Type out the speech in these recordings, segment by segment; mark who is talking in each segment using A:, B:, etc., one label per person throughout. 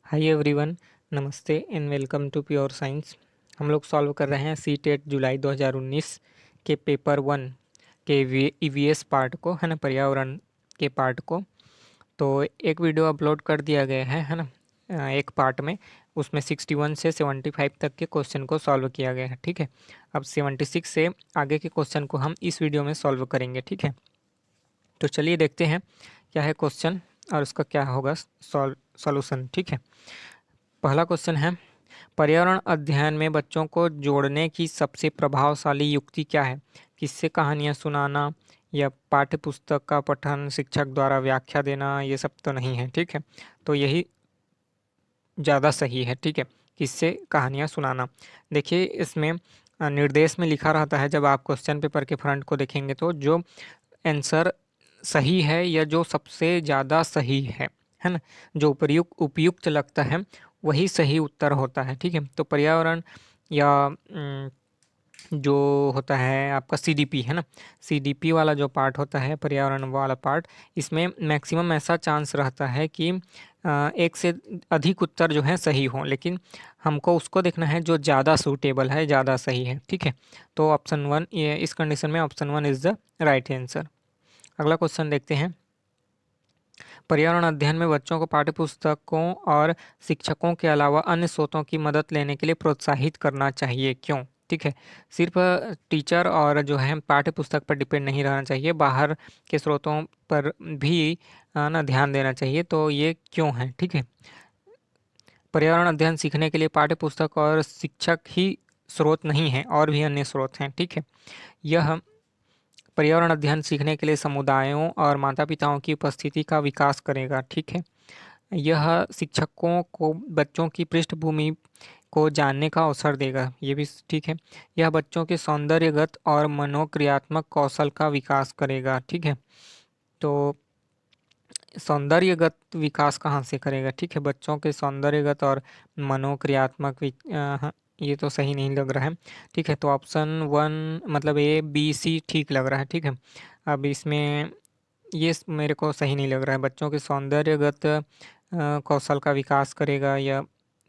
A: हाय everyone, नमस्ते and welcome to pure science. हम लोग सॉल्व कर रहे हैं सी टेट जुलाई 2019 के पेपर 1 के ईवीएस पार्ट को, है ना, पर्यावरण के पार्ट को। तो एक वीडियो अपलोड कर दिया गया है ना, एक पार्ट में। उसमें 61 से 75 तक के क्वेश्चन को सॉल्व किया गया है। ठीक है, अब 76 से आगे के क्वेश्चन को हम इस वीडियो में सॉल्व करेंगे। ठीक है, तो चलिए देखते हैं क्या है क्वेश्चन और उसका क्या होगा सॉल्यूशन। ठीक है, पहला क्वेश्चन है, पर्यावरण अध्ययन में बच्चों को जोड़ने की सबसे प्रभावशाली युक्ति क्या है? किससे कहानियाँ सुनाना या पाठ्य पुस्तक का पठन, शिक्षक द्वारा व्याख्या देना, ये सब तो नहीं है। ठीक है, तो यही ज़्यादा सही है। ठीक है, किससे कहानियाँ सुनाना। देखिए इसमें निर्देश में लिखा रहता है, जब आप क्वेश्चन पेपर के फ्रंट को देखेंगे तो जो आंसर सही है या जो सबसे ज़्यादा सही है ना, जो उपयुक्त उपयुक्त लगता है वही सही उत्तर होता है। ठीक है, तो पर्यावरण या जो होता है आपका सीडीपी, है ना, सीडीपी वाला जो पार्ट होता है, पर्यावरण वाला पार्ट, इसमें मैक्सिमम ऐसा चांस रहता है कि एक से अधिक उत्तर जो है सही हो, लेकिन हमको उसको देखना है जो ज़्यादा सूटेबल है, ज़्यादा सही है। ठीक है, तो ऑप्शन वन, ये इस कंडीशन में option one is the right answer. अगला क्वेश्चन देखते हैं, पर्यावरण अध्ययन में बच्चों को पाठ्यपुस्तकों और शिक्षकों के अलावा अन्य स्रोतों की मदद लेने के लिए प्रोत्साहित करना चाहिए, क्यों? ठीक है, सिर्फ टीचर और जो है पाठ्य पुस्तक पर डिपेंड नहीं रहना चाहिए, बाहर के स्रोतों पर भी ना ध्यान देना चाहिए। तो ये क्यों है? ठीक है, पर्यावरण अध्ययन सीखने के लिए पाठ्य पुस्तक और शिक्षक ही स्रोत नहीं है, और भी अन्य स्रोत हैं। ठीक है, यह पर्यावरण अध्ययन सीखने के लिए समुदायों और माता-पिताओं की उपस्थिति का विकास करेगा। ठीक है, यह शिक्षकों को बच्चों की पृष्ठभूमि को जानने का अवसर देगा, ये भी ठीक है। यह बच्चों के सौंदर्यगत और मनोक्रियात्मक कौशल का विकास करेगा। ठीक है, तो सौंदर्यगत विकास कहाँ से करेगा? ठीक है, बच्चों के सौंदर्यगत और मनोक्रियात्मक हाँ, ये तो सही नहीं लग रहा है। ठीक है, तो ऑप्शन वन मतलब ए बी सी ठीक लग रहा है। ठीक है, अब इसमें ये मेरे को सही नहीं लग रहा है, बच्चों के सौंदर्यगत कौशल का विकास करेगा या,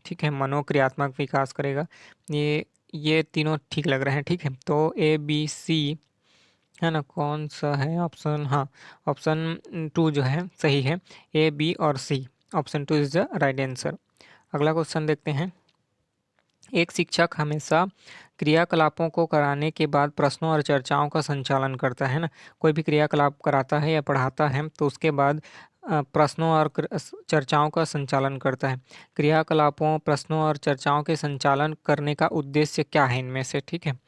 A: ठीक है, मनोक्रियात्मक विकास करेगा, ये तीनों ठीक लग रहे हैं। ठीक है, तो ए बी सी, है ना, कौन सा है ऑप्शन? हाँ, ऑप्शन टू जो है सही है, ए बी और C, option two is the right answer. अगला क्वेश्चन देखते हैं, एक शिक्षक हमेशा क्रियाकलापों को कराने के बाद प्रश्नों और चर्चाओं का संचालन करता है ना, कोई भी क्रियाकलाप कराता है या पढ़ाता है तो उसके बाद प्रश्नों और चर्चाओं का संचालन करता है। क्रियाकलापों, प्रश्नों और चर्चाओं के संचालन करने का उद्देश्य क्या है इनमें से? ठीक है,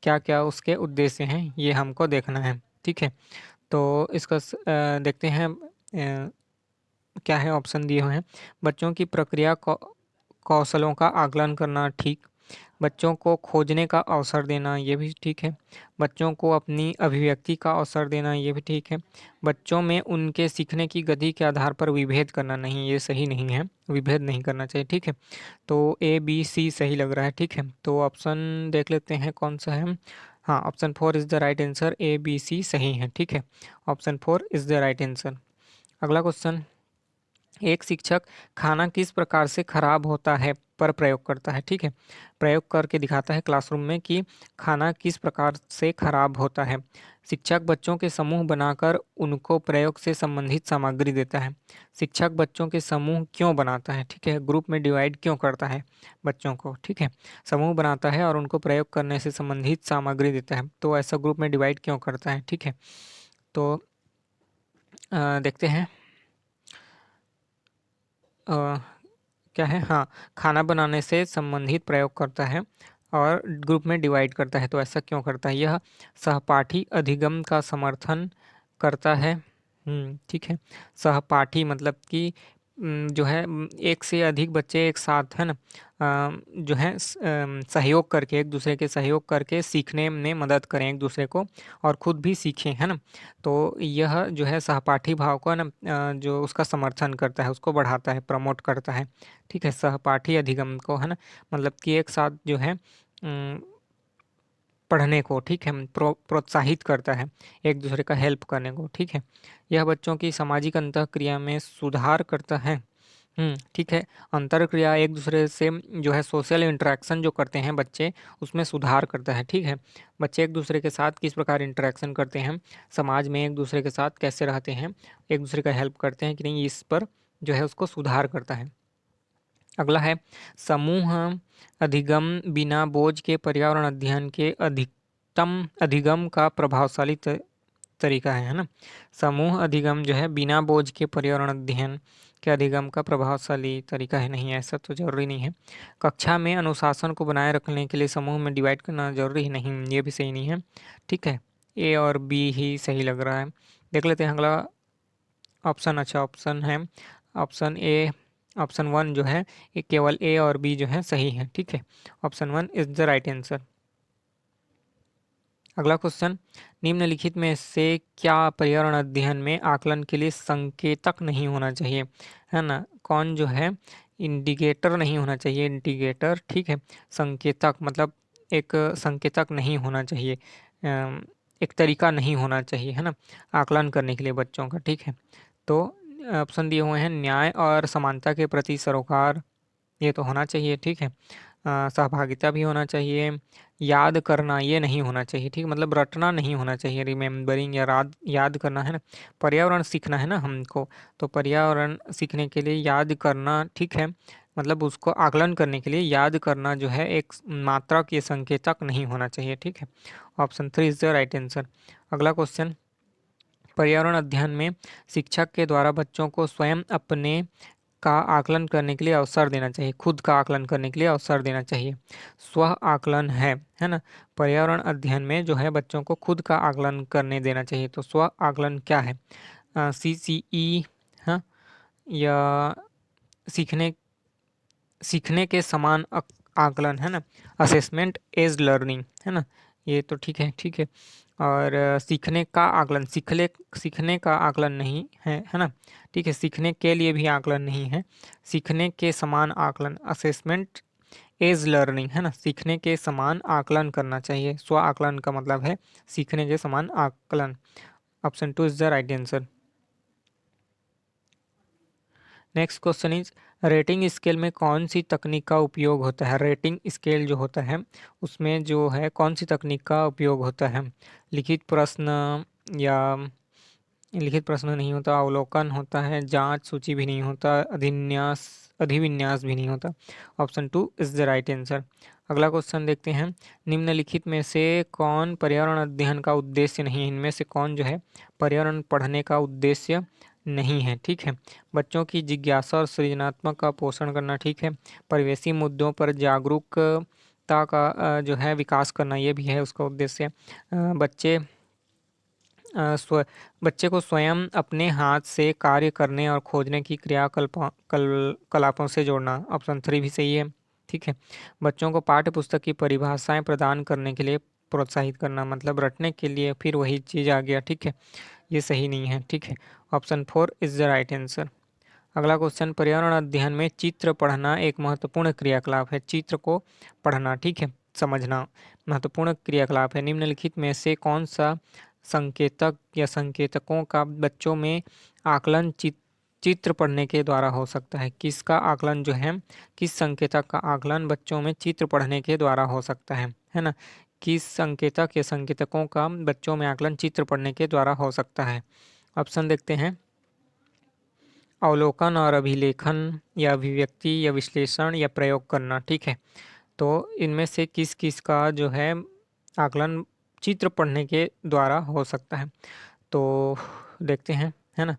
A: क्या क्या उसके उद्देश्य हैं ये हमको देखना है। ठीक है, तो इसका देखते हैं क्या है, ऑप्शन दिए हुए हैं, बच्चों की प्रक्रिया कौशलों का आकलन करना, ठीक। बच्चों को खोजने का अवसर देना, ये भी ठीक है। बच्चों को अपनी अभिव्यक्ति का अवसर देना, ये भी ठीक है। बच्चों में उनके सीखने की गति के आधार पर विभेद करना, नहीं, ये सही नहीं है, विभेद नहीं करना चाहिए। ठीक है, तो ए बी सी सही लग रहा है। ठीक है, तो ऑप्शन देख लेते हैं कौन सा है। हाँ, option four is the right answer, A B C सही है। ठीक है, option four is the right answer. अगला क्वेश्चन, एक शिक्षक खाना किस प्रकार से खराब होता है पर प्रयोग करता है। ठीक है, प्रयोग करके दिखाता है क्लासरूम में कि खाना किस प्रकार से खराब होता है। शिक्षक बच्चों के समूह बनाकर उनको प्रयोग से संबंधित सामग्री देता है। शिक्षक बच्चों के समूह क्यों बनाता है? ठीक है, ग्रुप में डिवाइड क्यों करता है बच्चों को? ठीक है, समूह बनाता है और उनको प्रयोग करने से संबंधित सामग्री देता है, तो ऐसा ग्रुप में डिवाइड क्यों करता है? ठीक है, तो देखते हैं अ, क्या है, हाँ, खाना बनाने से संबंधित प्रयोग करता है और ग्रुप में डिवाइड करता है, तो ऐसा क्यों करता है? यह सहपाठी अधिगम का समर्थन करता है। ठीक है, सहपाठी मतलब कि जो है एक से अधिक बच्चे एक साथ, है ना, जो है सहयोग करके, एक दूसरे के सहयोग करके सीखने में मदद करें एक दूसरे को और खुद भी सीखें, है ना, तो यह जो है सहपाठी भाव को ना जो उसका समर्थन करता है, उसको बढ़ाता है, प्रमोट करता है। ठीक है, सहपाठी अधिगम को, है ना, मतलब कि एक साथ जो है पढ़ने को, ठीक है, प्रोत्साहित करता है एक दूसरे का हेल्प करने को। ठीक है, यह बच्चों की सामाजिक अंतःक्रिया में सुधार करता है। ठीक है। अंतरक्रिया एक दूसरे से जो है सोशल इंटरेक्शन जो करते हैं बच्चे, उसमें सुधार करता है। ठीक है, बच्चे एक दूसरे के साथ किस प्रकार इंटरेक्शन करते हैं, समाज में एक दूसरे के साथ कैसे रहते हैं, एक दूसरे का हेल्प करते हैं कि नहीं, इस पर जो है उसको सुधार करता है। अगला है समूह अधिगम बिना बोझ के पर्यावरण अध्ययन के अधिकतम अधिगम का प्रभावशाली तरीका है ना। समूह अधिगम जो है बिना बोझ के पर्यावरण अध्ययन के अधिगम का प्रभावशाली तरीका है, नहीं ऐसा तो जरूरी नहीं है। कक्षा में अनुशासन को बनाए रखने के लिए समूह में डिवाइड करना जरूरी है, नहीं ये भी सही नहीं है। ठीक है, ए और बी ही सही लग रहा है। देख लेते हैं अगला ऑप्शन। अच्छा ऑप्शन है ऑप्शन ए, ऑप्शन वन जो है ये केवल ए और बी जो है सही है। ठीक है, option one is the right answer. अगला क्वेश्चन, निम्नलिखित में से क्या पर्यावरण अध्ययन में आकलन के लिए संकेतक नहीं होना चाहिए, है ना। कौन जो है इंडिकेटर नहीं होना चाहिए, इंडिकेटर। ठीक है, संकेतक मतलब एक संकेतक नहीं होना चाहिए, एक तरीका नहीं होना चाहिए, है ना, आकलन करने के लिए बच्चों का। ठीक है, तो ऑप्शन दिए हुए हैं न्याय और समानता के प्रति सरोकार, ये तो होना चाहिए। ठीक है, सहभागिता भी होना चाहिए, याद करना ये नहीं होना चाहिए। ठीक, मतलब रटना नहीं होना चाहिए, रिमेम्बरिंग या याद करना, है ना। पर्यावरण सीखना है ना हमको, तो पर्यावरण सीखने के लिए याद करना, ठीक है, मतलब उसको आकलन करने के लिए याद करना जो है एक मात्रक या संकेतक नहीं होना चाहिए। ठीक है, option three is the right answer. अगला क्वेश्चन, पर्यावरण अध्ययन में शिक्षक के द्वारा बच्चों को स्वयं अपने का आकलन करने के लिए अवसर देना चाहिए, खुद का आकलन करने के लिए अवसर देना चाहिए। स्व आकलन है ना। पर्यावरण अध्ययन में जो है बच्चों को खुद का आकलन करने देना चाहिए, तो स्व आकलन क्या है, CCE, हाँ, या सीखने सीखने के समान आकलन, है ना, असेसमेंट एज लर्निंग, है ना, ये तो ठीक है। ठीक है, और सीखने का आकलन, सीखने का आकलन नहीं है ना। ठीक है, सीखने के लिए भी आकलन नहीं है, सीखने के समान आकलन, असेसमेंट एज लर्निंग, है ना, सीखने के समान आकलन करना चाहिए। स्व आकलन का मतलब है सीखने के समान आकलन। Option two is the right answer. Next question is, rating scale में कौन सी तकनीक का उपयोग होता है। रेटिंग स्केल जो होता है उसमें जो है कौन सी तकनीक का उपयोग होता है, लिखित प्रश्न, या लिखित प्रश्न नहीं होता, अवलोकन होता है, जांच सूची भी नहीं होता, अधिविन्यास भी नहीं होता। Option two is the right answer. अगला क्वेश्चन देखते हैं, निम्नलिखित में से कौन पर्यावरण अध्ययन का उद्देश्य नहीं है, इनमें से कौन जो है पर्यावरण पढ़ने का उद्देश्य नहीं है। ठीक है, बच्चों की जिज्ञासा और सृजनात्मक का पोषण करना। ठीक है, परिवेशी मुद्दों पर जागरूकता का जो है विकास करना, ये भी है उसका उद्देश्य। बच्चे बच्चे को स्वयं अपने हाथ से कार्य करने और खोजने की कलापों से जोड़ना। ऑप्शन थ्री भी सही है। ठीक है, बच्चों को पाठ्य पुस्तक की परिभाषाएं प्रदान करने के लिए प्रोत्साहित करना, मतलब रटने के लिए, फिर वही चीज़ आ गया। ठीक है, ये सही नहीं है। ठीक है, option four is the right answer. अगला क्वेश्चन, पर्यावरण अध्ययन में चित्र पढ़ना एक महत्वपूर्ण क्रियाकलाप है। चित्र को पढ़ना, ठीक है, समझना महत्वपूर्ण क्रियाकलाप है। निम्नलिखित में से कौन सा संकेतक या संकेतकों का बच्चों में आकलन चित्र पढ़ने के द्वारा हो सकता है। किसका आकलन जो है, किस संकेतक का आकलन बच्चों में चित्र पढ़ने के द्वारा हो सकता है ना। किस संकेतक या संकेतकों का बच्चों में आकलन चित्र पढ़ने के द्वारा हो सकता है। ऑप्शन देखते हैं, अवलोकन और अभिलेखन, या अभिव्यक्ति, या विश्लेषण, या प्रयोग करना। ठीक है, तो इनमें से किस किस का जो है आकलन चित्र पढ़ने के द्वारा हो सकता है, तो देखते हैं, है ना।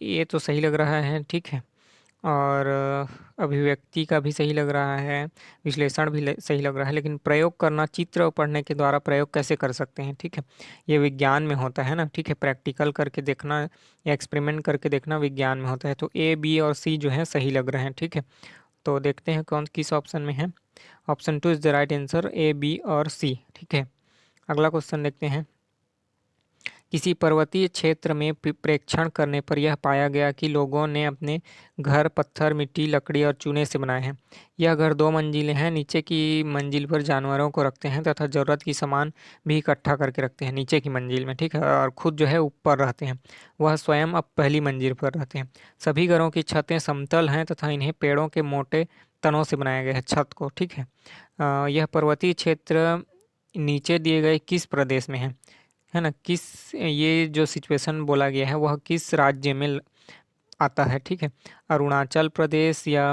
A: ये तो सही लग रहा है। ठीक है, और अभिव्यक्ति का भी सही लग रहा है, विश्लेषण भी सही लग रहा है, लेकिन प्रयोग करना, चित्र पढ़ने के द्वारा प्रयोग कैसे कर सकते हैं। ठीक है, ये विज्ञान में होता है ना। ठीक है, प्रैक्टिकल करके देखना या एक्सपेरिमेंट करके देखना विज्ञान में होता है, तो ए बी और सी जो है सही लग रहे हैं। ठीक है, तो देखते हैं कौन किस ऑप्शन में है। Option two is the right answer, A B और सी। ठीक है, अगला क्वेश्चन देखते हैं किसी पर्वतीय क्षेत्र में प्रेक्षण करने पर यह पाया गया कि लोगों ने अपने घर पत्थर, मिट्टी, लकड़ी और चूने से बनाए हैं। यह घर 2 मंजिले हैं। नीचे की मंजिल पर जानवरों को रखते हैं तथा जरूरत की सामान भी इकट्ठा करके रखते हैं नीचे की मंजिल में, ठीक है, और खुद जो है ऊपर रहते हैं। वह स्वयं अब पहली मंजिल पर रहते हैं। सभी घरों की छतें समतल हैं तथा इन्हें पेड़ों के मोटे तनों से बनाया गया है छत को, ठीक है। यह पर्वतीय क्षेत्र नीचे दिए गए किस प्रदेश में है ना, किस, ये जो सिचुएशन बोला गया है वह किस राज्य में आता है, ठीक है। अरुणाचल प्रदेश या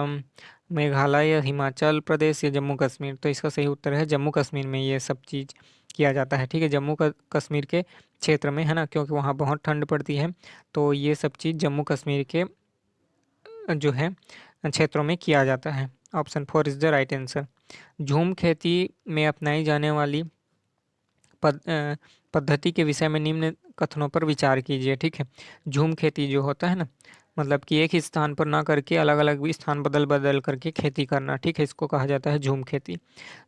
A: मेघालय या हिमाचल प्रदेश या जम्मू कश्मीर। तो इसका सही उत्तर है जम्मू कश्मीर में ये सब चीज़ किया जाता है, ठीक है। जम्मू कश्मीर के क्षेत्र में, है ना, क्योंकि वहाँ बहुत ठंड पड़ती है, तो ये सब चीज़ जम्मू कश्मीर के जो है क्षेत्रों में किया जाता है। Option 4 is the right answer. झूम खेती में अपनाई जाने वाली पद्धति के विषय में निम्न कथनों पर विचार कीजिए, ठीक है। झूम खेती जो होता है ना, मतलब कि एक ही स्थान पर ना करके अलग अलग भी स्थान बदल बदल करके खेती करना, ठीक है, इसको कहा जाता है झूम खेती।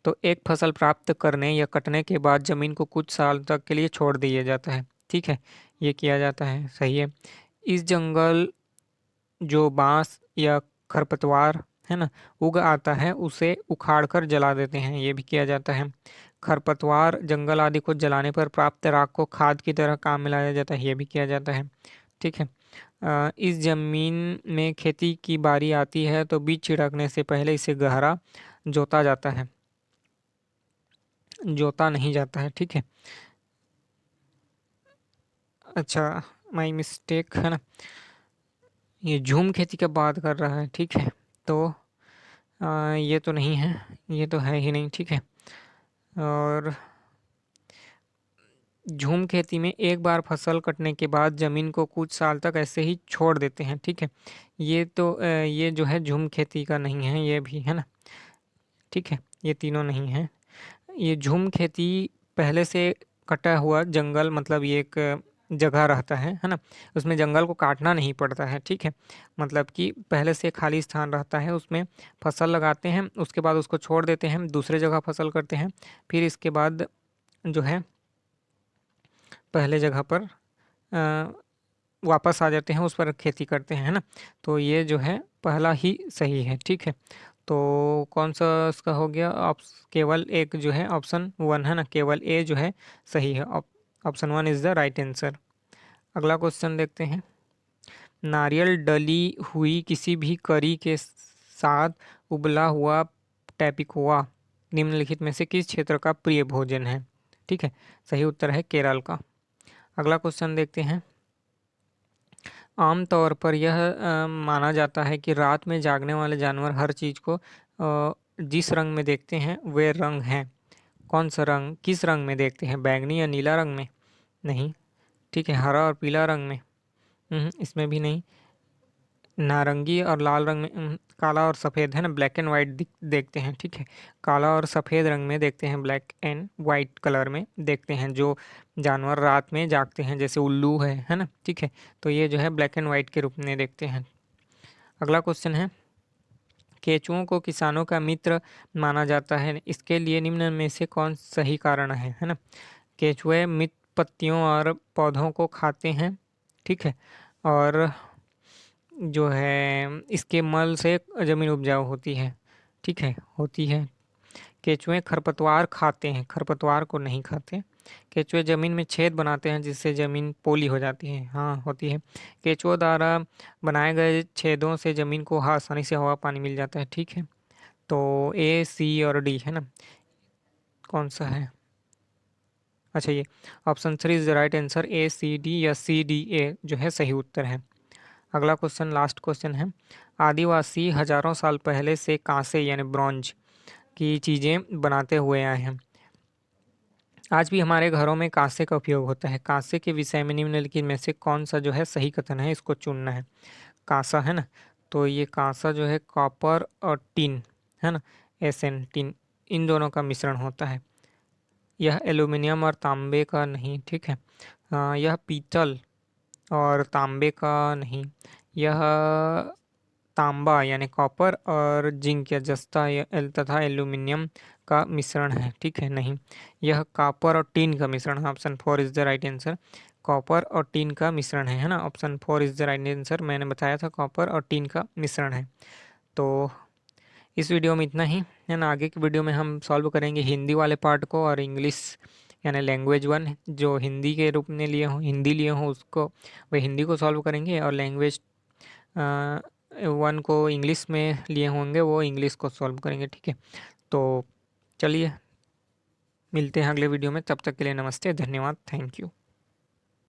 A: तो एक फसल प्राप्त करने या कटने के बाद जमीन को कुछ साल तक के लिए छोड़ दिया जाता है, ठीक है, ये किया जाता है, सही है। इस जंगल जो बांस या खरपतवार है ना उग आता है उसे उखाड़ कर जला देते हैं, ये भी किया जाता है। खरपतवार जंगल आदि को जलाने पर प्राप्त राख को खाद की तरह काम में लाया जाता है, ये भी किया जाता है, ठीक है। इस जमीन में खेती की बारी आती है तो बीज छिड़कने से पहले इसे गहरा जोता जाता है, जोता नहीं जाता है, ठीक है। अच्छा, माई मिस्टेक है ना, ये झूम खेती का बात कर रहा है, ठीक है। तो ये तो नहीं है, ये तो है ही नहीं, ठीक है। और झूम खेती में एक बार फसल कटने के बाद जमीन को कुछ साल तक ऐसे ही छोड़ देते हैं, ठीक है। ये तो ये जो है झूम खेती का नहीं है, ये भी है ना, ठीक है, ये तीनों नहीं है। ये झूम खेती पहले से कटा हुआ जंगल, मतलब ये एक जगह रहता है ना, उसमें जंगल को काटना नहीं पड़ता है, ठीक है। मतलब कि पहले से खाली स्थान रहता है, उसमें फसल लगाते हैं, उसके बाद उसको छोड़ देते हैं, दूसरे जगह फसल करते हैं, फिर इसके बाद जो है पहले जगह पर अ, वापस आ जाते हैं, उस पर खेती करते हैं, है ना। तो ये जो है पहला ही सही है, ठीक है। तो कौन सा इसका हो गया, केवल एक जो है ऑप्शन 1 है ना, केवल ए जो है सही है। Option 1 is the right answer. अगला क्वेश्चन देखते हैं। नारियल डली हुई किसी भी करी के साथ उबला हुआ टैपिकोआ निम्नलिखित में से किस क्षेत्र का प्रिय भोजन है, ठीक है। सही उत्तर है केरल का। अगला क्वेश्चन देखते हैं। आमतौर पर यह माना जाता है कि रात में जागने वाले जानवर हर चीज को जिस रंग में देखते हैं वे रंग हैं। कौन सा रंग, किस रंग में देखते हैं, बैंगनी या नीला रंग में? नहीं, ठीक है, हरा और पीला रंग में? इसमें भी नहीं। नारंगी और लाल रंग में? काला और सफ़ेद, है ना, ब्लैक एंड वाइट देखते हैं, ठीक है। काला और सफ़ेद रंग में देखते हैं, ब्लैक एंड वाइट कलर में देखते हैं जो जानवर रात में जागते हैं, जैसे उल्लू है ना, ठीक है। तो ये जो है ब्लैक एंड वाइट के रूप में देखते हैं। अगला क्वेश्चन है। केंचुओं को किसानों का मित्र माना जाता है, इसके लिए निम्न में से कौन सही कारण है ना। केंचुए मित्र पत्तियों और पौधों को खाते हैं, ठीक है, और जो है इसके मल से ज़मीन उपजाऊ होती है, ठीक है, होती है। केंचुए खरपतवार खाते हैं, खरपतवार को नहीं खाते। केंचुए ज़मीन में छेद बनाते हैं जिससे ज़मीन पोली हो जाती है, हाँ होती है। केंचुओं द्वारा बनाए गए छेदों से ज़मीन को आसानी से हवा पानी मिल जाता है, ठीक है। तो ए, सी और डी है ना, कौन सा है? अच्छा, ये option 3 is the right answer. A, C, D या सी, डी, ए जो है सही उत्तर है। अगला क्वेश्चन, लास्ट क्वेश्चन है। आदिवासी हजारों साल पहले से कांसे यानी ब्रॉन्ज की चीज़ें बनाते हुए आए हैं। आज भी हमारे घरों में कांसे का उपयोग होता है। कांसे के विषय में निम्नलिखित में से कौन सा जो है सही कथन है, इसको चुनना है। कांसा है ना, तो ये कांसा जो है कॉपर और टिन है ना, एसएन टिन, इन दोनों का मिश्रण होता है। यह एल्यूमिनियम और तांबे का नहीं, ठीक है। यह पीतल और तांबे का नहीं। यह तांबा यानी कॉपर और जिंक या जस्ता तथा एल्यूमिनियम का मिश्रण है, ठीक है, नहीं। यह कॉपर और टीन का मिश्रण है। Option 4 is the right answer. Copper और टीन का मिश्रण है ना। Option 4 is the right answer. मैंने बताया था कॉपर और टीन का मिश्रण है। तो इस वीडियो में इतना ही है ना। आगे की वीडियो में हम सॉल्व करेंगे हिंदी वाले पार्ट को और इंग्लिश यानी लैंग्वेज 1 जो हिंदी के रूप में लिए हों, हिंदी लिए हों उसको, वह हिंदी को सॉल्व करेंगे, और लैंग्वेज 1 को इंग्लिश में लिए होंगे वो इंग्लिश को सॉल्व करेंगे। ठीक है, तो चलिए मिलते हैं अगले वीडियो में। तब तक के लिए नमस्ते, धन्यवाद, थैंक यू।